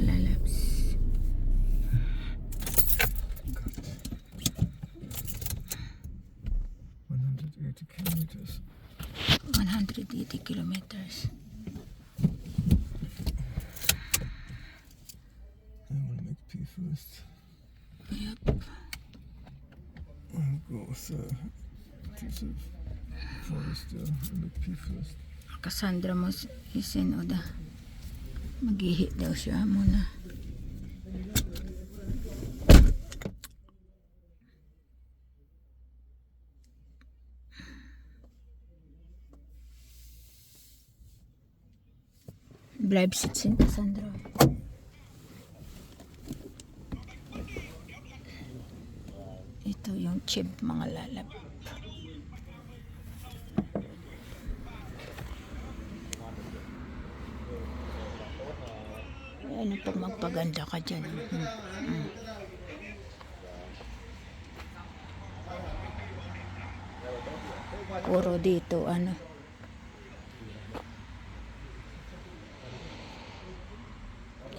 lalabs. 180 kilometers. 180 kilometers. I want to make pee first. Yep. I'll go with piece of forest and make pee first. Cassandra mo isin o da. Maghihi daw siya muna. Bleib sitzen, Cassandra. Ito yung chib, mga lalab. Ano pag magpaganda ka dyan. Puro dito, ano.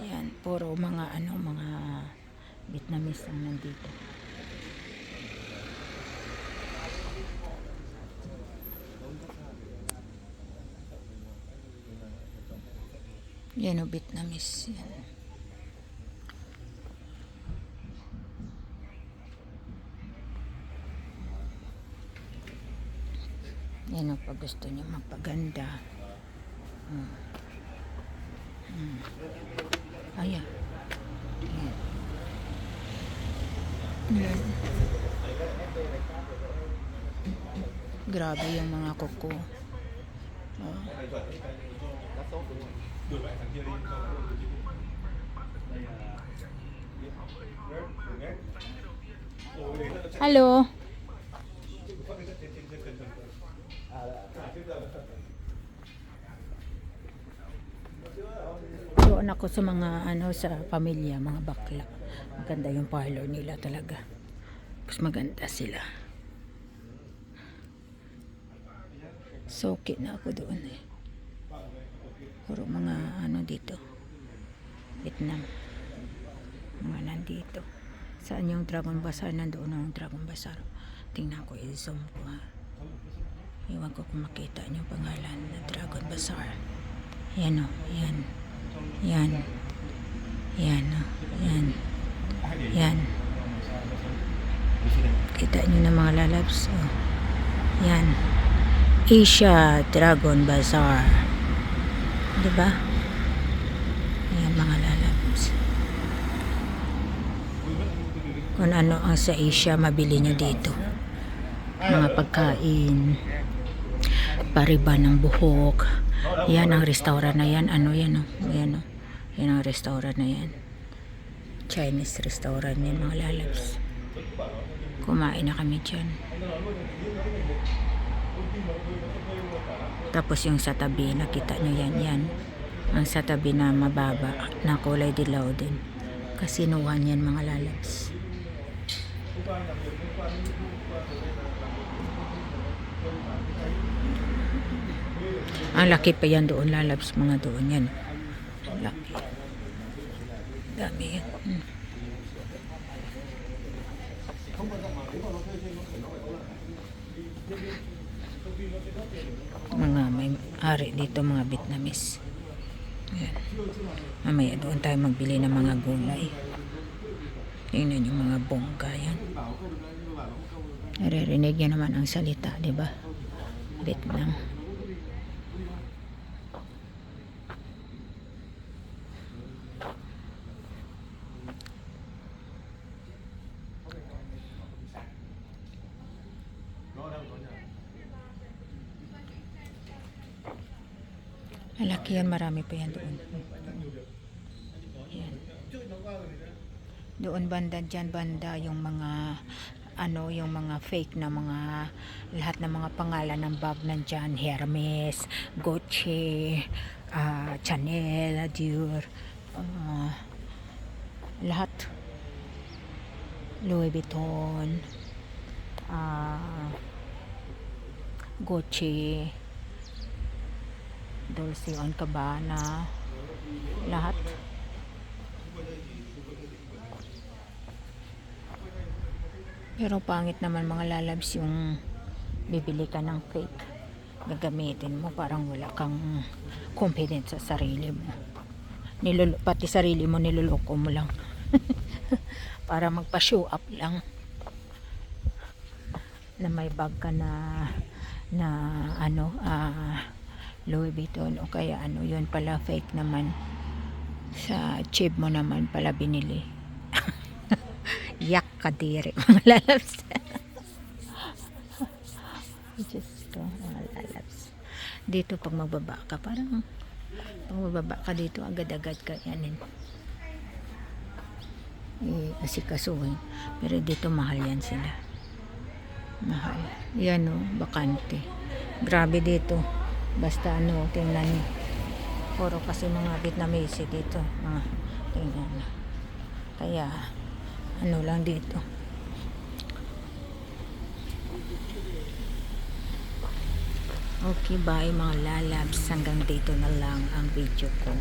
Yan, puro mga ano, mga Vietnamese ang nandito. Yan o, Vietnamese. Yan. Yan o, pag gusto nyo magpaganda. Ayan. Yan. Yan. Grabe yung mga kuko. Oh. Hello. Doon ako sa mga ano, sa pamilya, mga bakla. Maganda yung parlor nila talaga. Mas maganda sila. Soki na ako doon eh. Puro mga ano dito. Vietnam. Mga nandito. Saan yung Dragon Bazaar? Nandoon ang Dragon Bazaar. Tingnan ko, i-zoom ko ha. Iwan ko kung makita niyo pangalan na Dragon Bazaar. Yan o, yan. Yan. Yan o, yan. Yan. Kita niyo na mga lalabs. Oh. Yan. Asia Dragon Bazaar. Diba? Ayan mga lalabs. Kung ano ang sa Asia, mabili nyo dito. Mga pagkain, pariban ng buhok. Yan ang restaurant na yan. Ano yan o? Yan o. Yan ang restaurant na yan. Chinese restaurant yan mga lalabs. Kumain na kami dyan. Tapos yung sa tabi, nakita nyo yan, yan. Ang sa tabi na mababa, na kulay dilaw din. Kasinuhan yan mga lalabs. Ang laki pa yan doon lalabs, mga doon yan. Ang laki. Dami yan. Mga may ari dito, mga Vietnamese. Ayan. Mamaya doon tayo magbili ng mga gulay. Tingnan yung mga bongga yan. Naririnig yan naman ang salita, di ba? Vietnam. Malaki yan, marami pa yan doon. Yan. Doon banda, dyan banda yung mga ano, yung mga fake na mga lahat ng mga pangalan ng bag nandyan. Hermes, Gucci, Chanel, Dior, lahat. Louis Vuitton, Gucci, Dolce & Gabbana, lahat. Pero pangit naman mga lalabs yung bibili ka ng fake. Gagamitin mo parang wala kang confidence sa sarili mo. Pati sarili mo niloloko mo lang. Para magpa-show up lang. Na may bag ka na Louis Vuitton o kaya yun pala fake naman. Sa chip mo naman pala binili. Yak kadiri mga lalabs. Just ko mga lalabs. Dito pag magbaba ka parang pag magbaba ka dito agad-agad ka yanin. Asikasuhin. Pero dito mahal yan sila. Mahal. Yan bakante. Grabe dito. Basta tingnan niyo. Puro kasi mga Vietnamese dito. Mga tingnan. Kaya lang dito. Okay, bye mga lalabs. Hanggang dito na lang ang video ko.